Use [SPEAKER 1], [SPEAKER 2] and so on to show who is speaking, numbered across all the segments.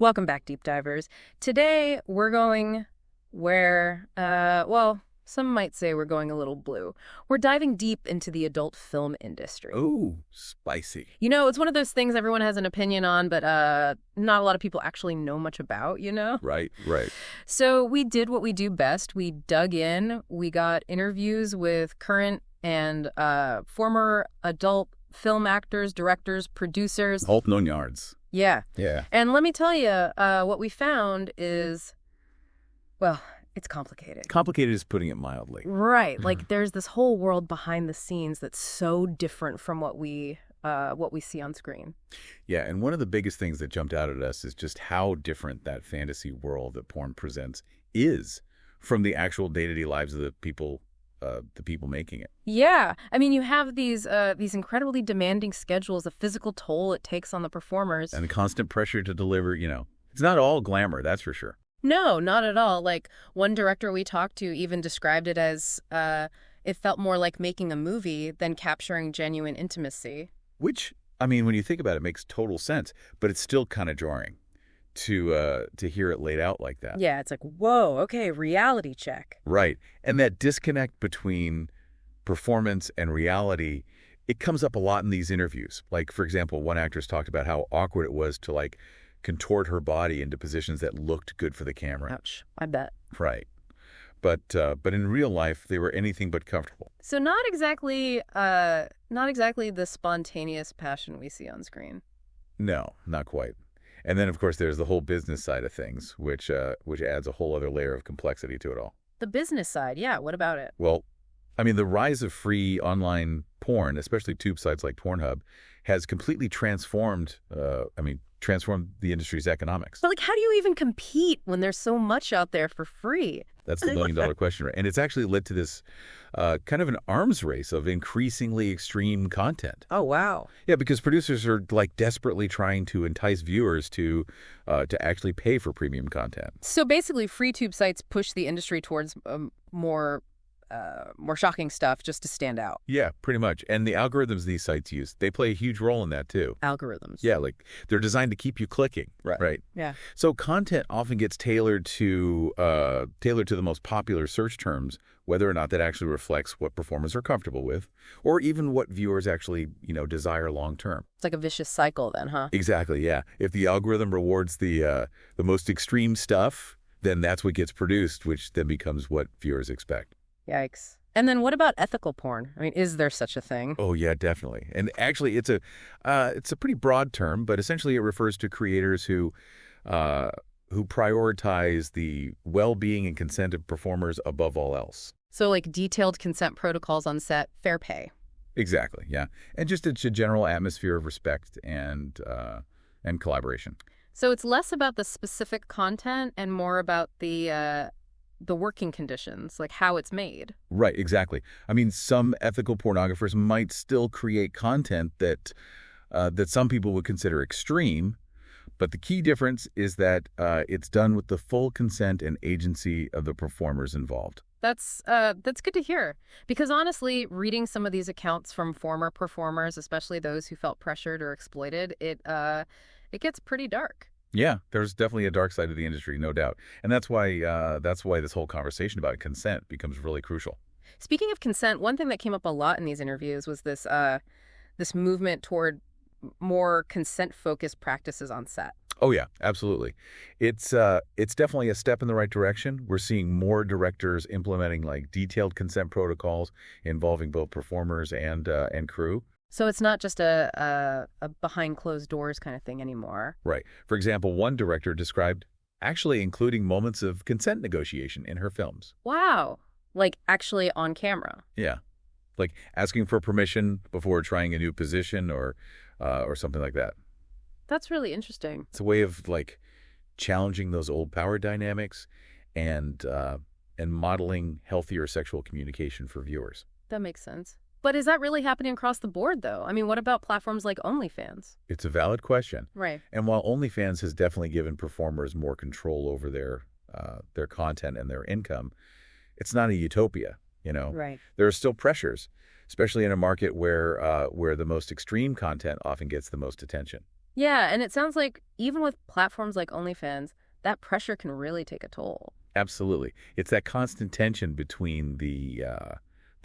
[SPEAKER 1] Welcome back, Deep Divers. Today, we're going where, well, some might say we're going a little blue. We're diving deep into the adult film industry.
[SPEAKER 2] Oh, spicy.
[SPEAKER 1] You know, it's one of those things everyone has an opinion on, but not a lot of people actually know much about, you know?
[SPEAKER 2] Right, right.
[SPEAKER 1] So we did what we do best. We dug in. We got interviews with current and former adult film actors, directors, producers.
[SPEAKER 2] Whole known yards.
[SPEAKER 1] Yeah.
[SPEAKER 2] Yeah.
[SPEAKER 1] And let me tell you, what we found is, well, it's complicated.
[SPEAKER 2] Complicated is putting it mildly.
[SPEAKER 1] Right. Like there's this whole world behind the scenes that's so different from what we see on screen.
[SPEAKER 2] Yeah, and one of the biggest things that jumped out at us is just how different that fantasy world that porn presents is from the actual day-to-day lives of the people making it.
[SPEAKER 1] Yeah. I mean, you have these incredibly demanding schedules, the physical toll it takes on the performers.
[SPEAKER 2] And the constant pressure to deliver, it's not all glamour, that's for sure.
[SPEAKER 1] No, not at all. Like one director we talked to even described it as it felt more like making a movie than capturing genuine intimacy.
[SPEAKER 2] Which, I mean, when you think about it, makes total sense, but it's still kind of jarring to hear it laid out like that.
[SPEAKER 1] Yeah, it's like, whoa, okay, reality check.
[SPEAKER 2] Right. And that disconnect between performance and reality, it comes up a lot in these interviews. Like, for example, one actress talked about how awkward it was to, contort her body into positions that looked good for the camera.
[SPEAKER 1] Ouch, I bet.
[SPEAKER 2] Right. But in real life, they were anything but comfortable.
[SPEAKER 1] So not exactly the spontaneous passion we see on screen.
[SPEAKER 2] No, not quite. And then, of course, there's the whole business side of things, which adds a whole other layer of complexity to it all.
[SPEAKER 1] The business side, yeah, what about it?
[SPEAKER 2] Well, I mean, the rise of free online porn, especially tube sites like Pornhub, has completely transformed the industry's economics.
[SPEAKER 1] But how do you even compete when there's so much out there for free?
[SPEAKER 2] That's the million-dollar question, right? And it's actually led to this kind of an arms race of increasingly extreme content.
[SPEAKER 1] Oh, wow.
[SPEAKER 2] Yeah, because producers are desperately trying to entice viewers to actually pay for premium content.
[SPEAKER 1] So basically, free tube sites push the industry towards more shocking stuff just to stand out.
[SPEAKER 2] Yeah, pretty much. And the algorithms these sites use, they play a huge role in that too.
[SPEAKER 1] Algorithms.
[SPEAKER 2] Yeah, they're designed to keep you clicking. Right.
[SPEAKER 1] Yeah.
[SPEAKER 2] So content often gets tailored to the most popular search terms, whether or not that actually reflects what performers are comfortable with, or even what viewers actually, desire long term.
[SPEAKER 1] It's like a vicious cycle then, huh?
[SPEAKER 2] Exactly, yeah. If the algorithm rewards the most extreme stuff, then that's what gets produced, which then becomes what viewers expect.
[SPEAKER 1] Yikes. And then what about ethical porn? I mean, is there such a thing?
[SPEAKER 2] Oh, yeah, definitely. And actually, it's a pretty broad term, but essentially it refers to creators who prioritize the well-being and consent of performers above all else.
[SPEAKER 1] So detailed consent protocols on set, fair pay.
[SPEAKER 2] Exactly, yeah. And just a general atmosphere of respect and collaboration.
[SPEAKER 1] So it's less about the specific content and more about the working conditions, like how it's made.
[SPEAKER 2] Right, exactly. I mean, some ethical pornographers might still create content that some people would consider extreme, but the key difference is that it's done with the full consent and agency of the performers involved.
[SPEAKER 1] That's good to hear, because honestly, reading some of these accounts from former performers, especially those who felt pressured or exploited, it gets pretty dark.
[SPEAKER 2] Yeah, there's definitely a dark side of the industry, no doubt. And that's why this whole conversation about consent becomes really crucial.
[SPEAKER 1] Speaking of consent, one thing that came up a lot in these interviews was this movement toward more consent-focused practices on set.
[SPEAKER 2] Oh, yeah, absolutely. It's definitely a step in the right direction. We're seeing more directors implementing detailed consent protocols involving both performers and crew.
[SPEAKER 1] So it's not just a behind closed doors kind of thing anymore.
[SPEAKER 2] Right. For example, one director described actually including moments of consent negotiation in her films.
[SPEAKER 1] Wow. Actually on camera.
[SPEAKER 2] Yeah. Asking for permission before trying a new position or something like that.
[SPEAKER 1] That's really interesting.
[SPEAKER 2] It's a way of challenging those old power dynamics and modeling healthier sexual communication for viewers.
[SPEAKER 1] That makes sense. But is that really happening across the board, though? I mean, what about platforms like OnlyFans?
[SPEAKER 2] It's a valid question.
[SPEAKER 1] Right.
[SPEAKER 2] And while OnlyFans has definitely given performers more control over their content and their income, it's not a utopia,
[SPEAKER 1] Right.
[SPEAKER 2] There are still pressures, especially in a market where the most extreme content often gets the most attention.
[SPEAKER 1] Yeah, and it sounds like even with platforms like OnlyFans, that pressure can really take a toll.
[SPEAKER 2] Absolutely. It's that constant tension between the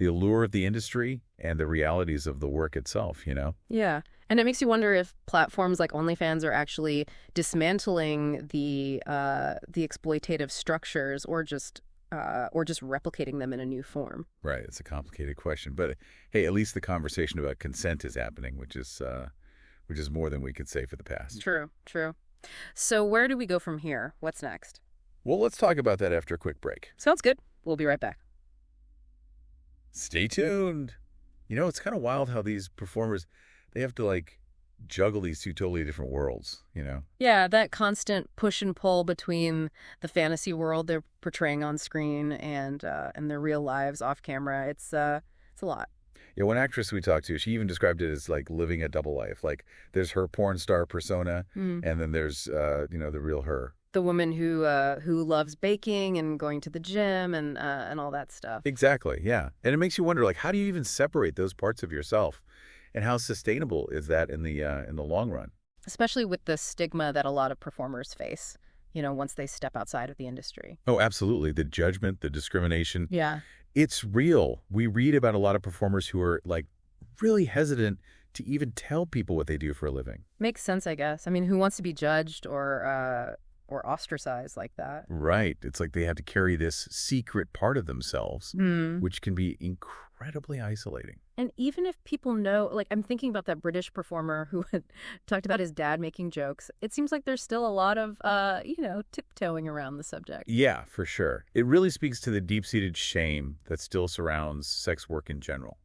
[SPEAKER 2] allure of the industry and the realities of the work itself, you know?
[SPEAKER 1] Yeah. And it makes you wonder if platforms like OnlyFans are actually dismantling the exploitative structures or just replicating them in a new form.
[SPEAKER 2] Right. It's a complicated question. But hey, at least the conversation about consent is happening, which is more than we could say for the past.
[SPEAKER 1] True, true. So where do we go from here? What's next?
[SPEAKER 2] Well, let's talk about that after a quick break.
[SPEAKER 1] Sounds good. We'll be right back.
[SPEAKER 2] Stay tuned. You know, it's kind of wild how these performers, they have to like juggle these two totally different worlds, you know?
[SPEAKER 1] Yeah, that constant push and pull between the fantasy world they're portraying on screen and their real lives off camera. It's a lot.
[SPEAKER 2] Yeah, one actress we talked to, she even described it as like living a double life. Like there's her porn star persona, and then there's the real her.
[SPEAKER 1] The woman who loves baking and going to the gym and all that stuff.
[SPEAKER 2] Exactly, yeah. And it makes you wonder, like, how do you even separate those parts of yourself? And how sustainable is that in the long run?
[SPEAKER 1] Especially with the stigma that a lot of performers face, once they step outside of the industry.
[SPEAKER 2] Oh, absolutely. The judgment, the discrimination.
[SPEAKER 1] Yeah.
[SPEAKER 2] It's real. We read about a lot of performers who are like really hesitant to even tell people what they do for a living.
[SPEAKER 1] Makes sense, I guess. I mean, who wants to be judged or ostracized like that?
[SPEAKER 2] Right. It's like they have to carry this secret part of themselves, which can be incredibly isolating.
[SPEAKER 1] And even if people know, like I'm thinking about that British performer who had talked about his dad making jokes, it seems like there's still a lot of, tiptoeing around the subject.
[SPEAKER 2] Yeah, for sure. It really speaks to the deep-seated shame that still surrounds sex work in general.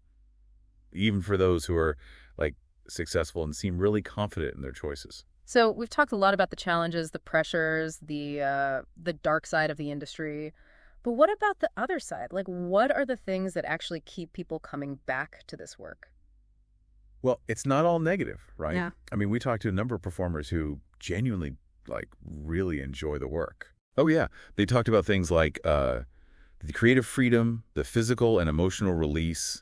[SPEAKER 2] Even for those who are like successful and seem really confident in their choices.
[SPEAKER 1] So we've talked a lot about the challenges, the pressures, the dark side of the industry. But what about the other side? Like, what are the things that actually keep people coming back to this work?
[SPEAKER 2] Well, it's not all negative, right?
[SPEAKER 1] Yeah.
[SPEAKER 2] I mean, we talked to a number of performers who genuinely, like, really enjoy the work. Oh, yeah. They talked about things like the creative freedom, the physical and emotional release,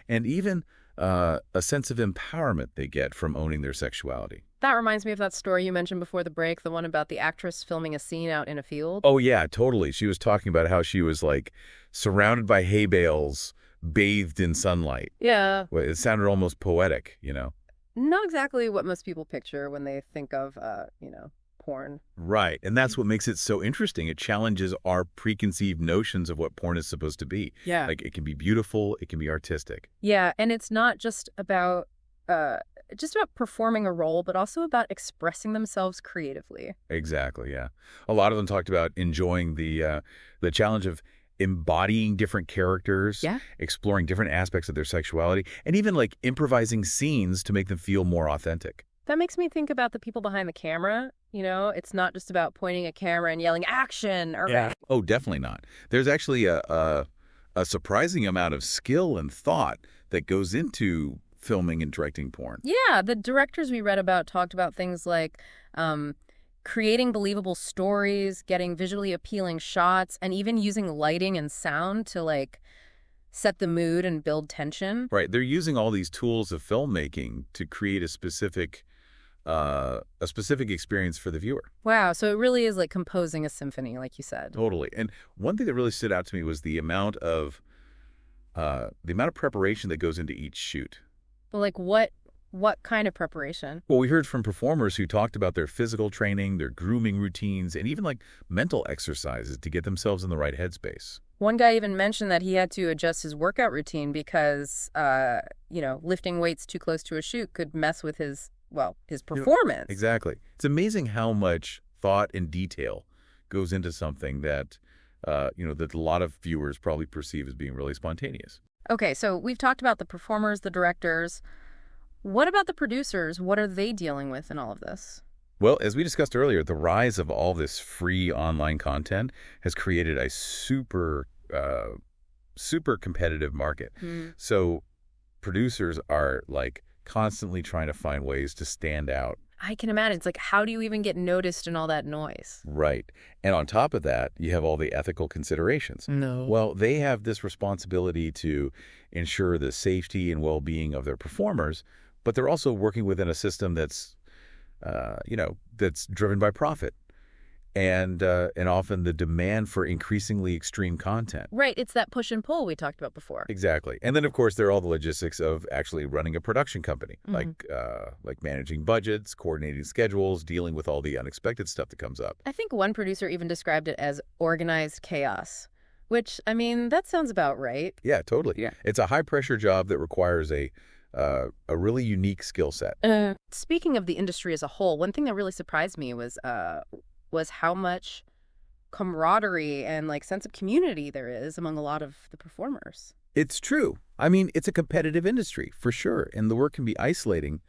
[SPEAKER 2] and even a sense of empowerment they get from owning their sexuality.
[SPEAKER 1] That reminds me of that story you mentioned before the break, the one about the actress filming a scene out in a field.
[SPEAKER 2] Oh, yeah, totally. She was talking about how she was, like, surrounded by hay bales, bathed in sunlight.
[SPEAKER 1] Yeah.
[SPEAKER 2] Well, it sounded almost poetic, you know?
[SPEAKER 1] Not exactly what most people picture when they think of, porn.
[SPEAKER 2] Right. And that's what makes it so interesting. It challenges our preconceived notions of what porn is supposed to be.
[SPEAKER 1] Yeah.
[SPEAKER 2] Like, it can be beautiful, it can be artistic.
[SPEAKER 1] Yeah, and it's not just about performing a role, but also about expressing themselves creatively.
[SPEAKER 2] Exactly, yeah. A lot of them talked about enjoying the challenge of embodying different characters,
[SPEAKER 1] Yeah.
[SPEAKER 2] exploring different aspects of their sexuality, and even like improvising scenes to make them feel more authentic.
[SPEAKER 1] That makes me think about the people behind the camera. It's not just about pointing a camera and yelling action or
[SPEAKER 2] Yeah. Oh, definitely not. There's actually a surprising amount of skill and thought that goes into filming and directing porn.
[SPEAKER 1] Yeah, the directors we read about talked about things like creating believable stories, getting visually appealing shots, and even using lighting and sound to like set the mood and build tension.
[SPEAKER 2] Right. They're using all these tools of filmmaking to create a specific experience for the viewer.
[SPEAKER 1] Wow, so it really is like composing a symphony, like you said.
[SPEAKER 2] Totally. And one thing that really stood out to me was the amount of preparation that goes into each shoot.
[SPEAKER 1] But like what kind of preparation?
[SPEAKER 2] Well, we heard from performers who talked about their physical training, their grooming routines, and even like mental exercises to get themselves in the right headspace.
[SPEAKER 1] One guy even mentioned that he had to adjust his workout routine because, lifting weights too close to a shoot could mess with his performance.
[SPEAKER 2] Exactly. It's amazing how much thought and detail goes into something that, that a lot of viewers probably perceive as being really spontaneous.
[SPEAKER 1] Okay, so we've talked about the performers, the directors. What about the producers? What are they dealing with in all of this?
[SPEAKER 2] Well, as we discussed earlier, the rise of all this free online content has created a super competitive market. So producers are like constantly trying to find ways to stand out.
[SPEAKER 1] I can imagine. It's like, how do you even get noticed in all that noise?
[SPEAKER 2] Right. And on top of that, you have all the ethical considerations.
[SPEAKER 1] No.
[SPEAKER 2] Well, they have this responsibility to ensure the safety and well-being of their performers, but they're also working within a system that's that's driven by profit. And often the demand for increasingly extreme content.
[SPEAKER 1] Right, it's that push and pull we talked about before.
[SPEAKER 2] Exactly. And then, of course, there are all the logistics of actually running a production company, like managing budgets, coordinating schedules, dealing with all the unexpected stuff that comes up.
[SPEAKER 1] I think one producer even described it as organized chaos, which, I mean, that sounds about right.
[SPEAKER 2] Yeah, totally. Yeah. It's a high-pressure job that requires a really unique skill set.
[SPEAKER 1] Speaking of the industry as a whole, one thing that really surprised me was how much camaraderie and like sense of community there is among a lot of the performers.
[SPEAKER 2] It's true. I mean, it's a competitive industry for sure, and the work can be isolating,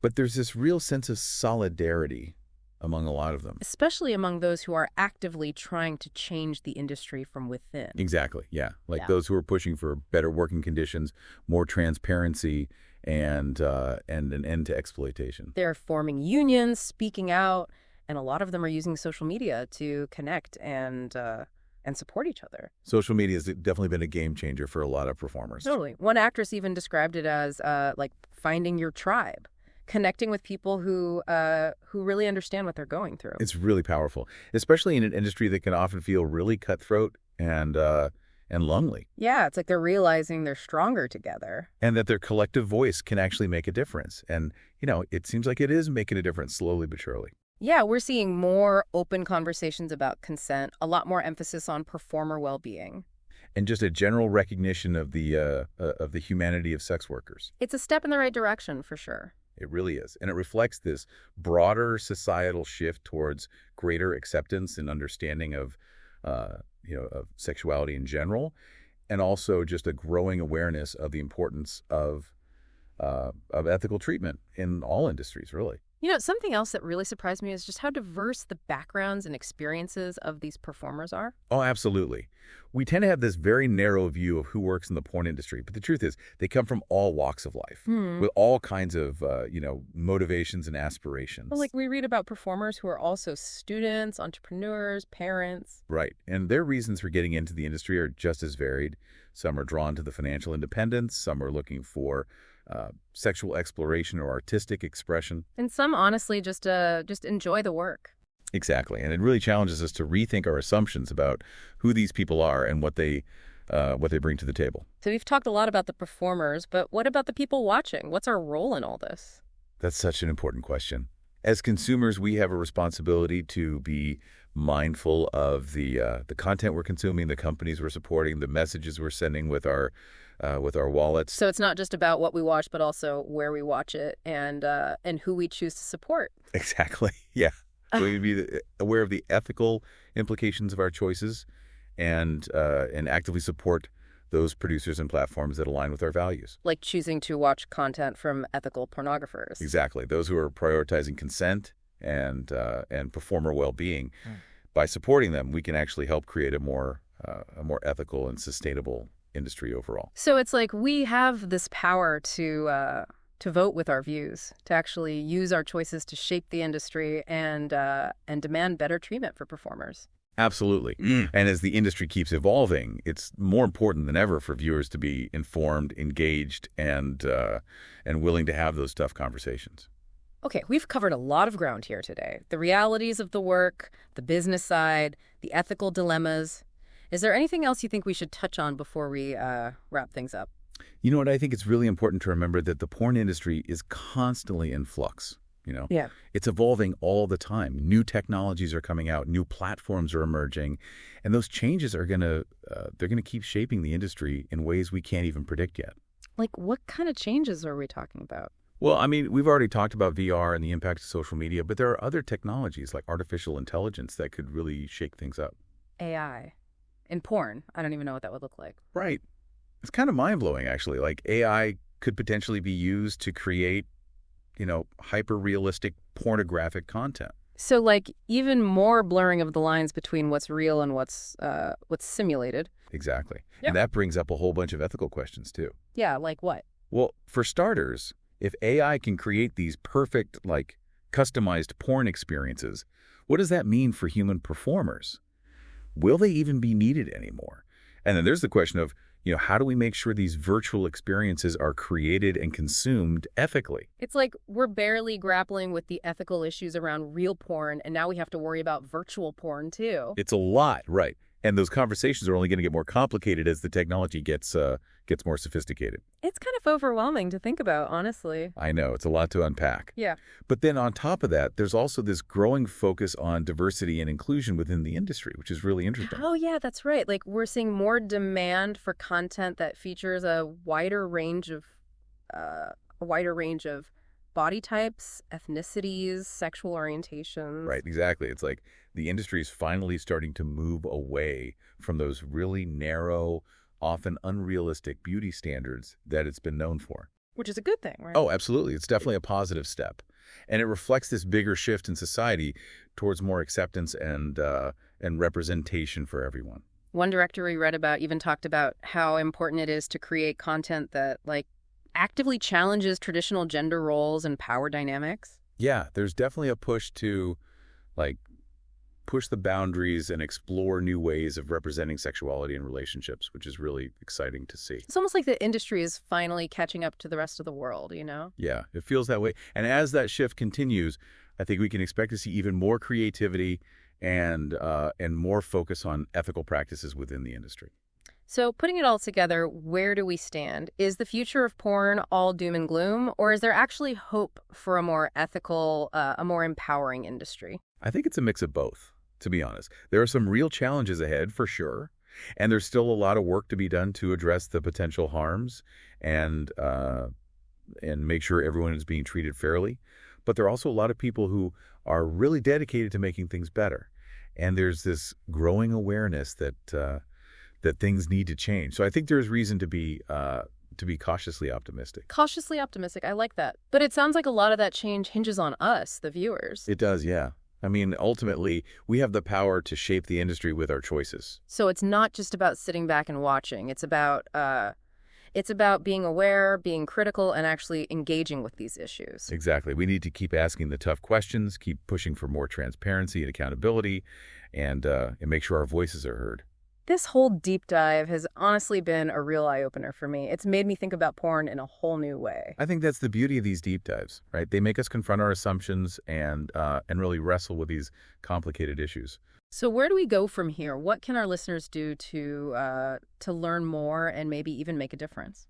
[SPEAKER 2] but there's this real sense of solidarity among a lot of them.
[SPEAKER 1] Especially among those who are actively trying to change the industry from within.
[SPEAKER 2] Exactly, yeah. Like those who are pushing for better working conditions, more transparency, and an end to exploitation.
[SPEAKER 1] They're forming unions, speaking out, and a lot of them are using social media to connect and support each other.
[SPEAKER 2] Social media has definitely been a game changer for a lot of performers.
[SPEAKER 1] Totally. One actress even described it as like finding your tribe, connecting with people who really understand what they're going through.
[SPEAKER 2] It's really powerful, especially in an industry that can often feel really cutthroat and lonely.
[SPEAKER 1] Yeah, it's like they're realizing they're stronger together.
[SPEAKER 2] And that their collective voice can actually make a difference. And, it seems like it is making a difference slowly but surely.
[SPEAKER 1] Yeah, we're seeing more open conversations about consent, a lot more emphasis on performer well-being.
[SPEAKER 2] And just a general recognition of the humanity of sex workers.
[SPEAKER 1] It's a step in the right direction, for sure.
[SPEAKER 2] It really is. And it reflects this broader societal shift towards greater acceptance and understanding of sexuality in general, and also just a growing awareness of the importance of ethical treatment in all industries, really.
[SPEAKER 1] Something else that really surprised me is just how diverse the backgrounds and experiences of these performers are.
[SPEAKER 2] Oh, absolutely. We tend to have this very narrow view of who works in the porn industry, but the truth is they come from all walks of life with all kinds of, motivations and aspirations.
[SPEAKER 1] Well, like we read about performers who are also students, entrepreneurs, parents.
[SPEAKER 2] Right. And their reasons for getting into the industry are just as varied. Some are drawn to the financial independence. Some are looking for sexual exploration or artistic expression.
[SPEAKER 1] And some, honestly, just enjoy the work.
[SPEAKER 2] Exactly. And it really challenges us to rethink our assumptions about who these people are and what they bring to the table.
[SPEAKER 1] So we've talked a lot about the performers, but what about the people watching? What's our role in all this?
[SPEAKER 2] That's such an important question. As consumers, we have a responsibility to be mindful of the content we're consuming, the companies we're supporting, the messages we're sending with our wallets.
[SPEAKER 1] So it's not just about what we watch, but also where we watch it and who we choose to support.
[SPEAKER 2] Exactly. Yeah. So we be aware of the ethical implications of our choices and actively support those producers and platforms that align with our values.
[SPEAKER 1] Like choosing to watch content from ethical pornographers.
[SPEAKER 2] Exactly. Those who are prioritizing consent and performer well-being. By supporting them, we can actually help create a more ethical and sustainable industry overall.
[SPEAKER 1] So it's like we have this power to vote with our views, to actually use our choices to shape the industry and demand better treatment for performers.
[SPEAKER 2] Absolutely. And as the industry keeps evolving, it's more important than ever for viewers to be informed, engaged, and willing to have those tough conversations.
[SPEAKER 1] Okay, we've covered a lot of ground here today. The realities of the work, the business side, the ethical dilemmas. Is there anything else you think we should touch on before we wrap things up?
[SPEAKER 2] You know what? I think it's really important to remember that the porn industry is constantly in flux.
[SPEAKER 1] Yeah.
[SPEAKER 2] It's evolving all the time. New technologies are coming out, new platforms are emerging, and those changes are they're gonna keep shaping the industry in ways we can't even predict yet.
[SPEAKER 1] Like, what kind of changes are we talking about?
[SPEAKER 2] Well, I mean, we've already talked about VR and the impact of social media, but there are other technologies like artificial intelligence that could really shake things up.
[SPEAKER 1] AI. In porn, I don't even know what that would look like.
[SPEAKER 2] Right. It's kind of mind-blowing, actually. Like, AI could potentially be used to create, hyper-realistic pornographic content.
[SPEAKER 1] So, like, even more blurring of the lines between what's real and what's simulated.
[SPEAKER 2] Exactly.
[SPEAKER 1] Yeah.
[SPEAKER 2] And that brings up a whole bunch of ethical questions, too.
[SPEAKER 1] Yeah, like what?
[SPEAKER 2] Well, for starters, if AI can create these perfect, customized porn experiences, what does that mean for human performers? Will they even be needed anymore? And then there's the question of, How do we make sure these virtual experiences are created and consumed ethically?
[SPEAKER 1] It's like we're barely grappling with the ethical issues around real porn, and now we have to worry about virtual porn, too.
[SPEAKER 2] It's a lot, right? And those conversations are only going to get more complicated as the technology gets more sophisticated.
[SPEAKER 1] It's kind of overwhelming to think about, honestly.
[SPEAKER 2] I know, it's a lot to unpack.
[SPEAKER 1] Yeah.
[SPEAKER 2] But then on top of that, there's also this growing focus on diversity and inclusion within the industry, which is really interesting.
[SPEAKER 1] Oh, yeah, that's right. Like, we're seeing more demand for content that features a wider range of body types, ethnicities, sexual orientations.
[SPEAKER 2] Right, exactly. It's like the industry is finally starting to move away from those really narrow, often unrealistic beauty standards that it's been known for.
[SPEAKER 1] Which is a good thing, right?
[SPEAKER 2] Oh, absolutely. It's definitely a positive step. And it reflects this bigger shift in society towards more acceptance and representation for everyone.
[SPEAKER 1] One director we read about even talked about how important it is to create content that, like, actively challenges traditional gender roles and power dynamics.
[SPEAKER 2] Yeah, there's definitely a push to, like, push the boundaries and explore new ways of representing sexuality in relationships, which is really exciting to see.
[SPEAKER 1] It's almost like the industry is finally catching up to the rest of the world, you know?
[SPEAKER 2] Yeah, it feels that way. And as that shift continues, I think we can expect to see even more creativity and more focus on ethical practices within the industry.
[SPEAKER 1] So putting it all together, where do we stand? Is the future of porn all doom and gloom, or is there actually hope for a more ethical, a more empowering industry?
[SPEAKER 2] I think it's a mix of both, to be honest. There are some real challenges ahead, for sure, and there's still a lot of work to be done to address the potential harms and make sure everyone is being treated fairly. But there are also a lot of people who are really dedicated to making things better. And there's this growing awareness that things need to change. So I think there's reason to be cautiously optimistic.
[SPEAKER 1] Cautiously optimistic, I like that. But it sounds like a lot of that change hinges on us, the viewers.
[SPEAKER 2] It does, yeah. I mean, ultimately, we have the power to shape the industry with our choices.
[SPEAKER 1] So it's not just about sitting back and watching. It's about being aware, being critical, and actually engaging with these issues.
[SPEAKER 2] Exactly. We need to keep asking the tough questions, keep pushing for more transparency and accountability, and make sure our voices are heard.
[SPEAKER 1] This whole deep dive has honestly been a real eye-opener for me. It's made me think about porn in a whole new way.
[SPEAKER 2] I think that's the beauty of these deep dives, right? They make us confront our assumptions and really wrestle with these complicated issues.
[SPEAKER 1] So where do we go from here? What can our listeners do to learn more and maybe even make a difference?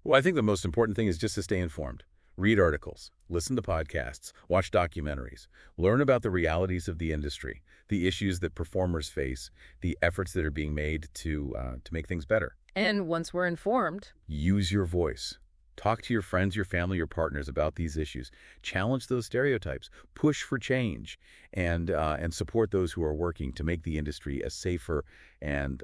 [SPEAKER 2] Well, I think the most important thing is just to stay informed. Read articles, listen to podcasts, watch documentaries, learn about the realities of the industry, the issues that performers face, the efforts that are being made to make things better.
[SPEAKER 1] And once we're informed,
[SPEAKER 2] use your voice. Talk to your friends, your family, your partners about these issues. Challenge those stereotypes. Push for change, and support those who are working to make the industry a safer and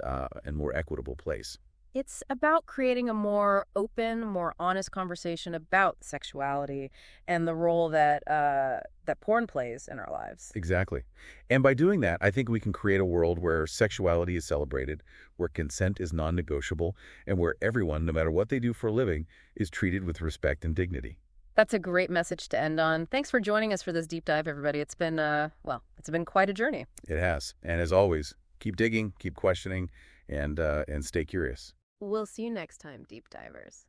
[SPEAKER 2] more equitable place.
[SPEAKER 1] it's about creating a more open, more honest conversation about sexuality and the role that that porn plays in our lives.
[SPEAKER 2] Exactly. And by doing that, I think we can create a world where sexuality is celebrated, where consent is non-negotiable, and where everyone, no matter what they do for a living, is treated with respect and dignity.
[SPEAKER 1] That's a great message to end on. Thanks for joining us for this deep dive, everybody. It's been, it's been quite a journey.
[SPEAKER 2] It has. And as always, keep digging, keep questioning, and stay curious.
[SPEAKER 1] We'll see you next time, deep divers.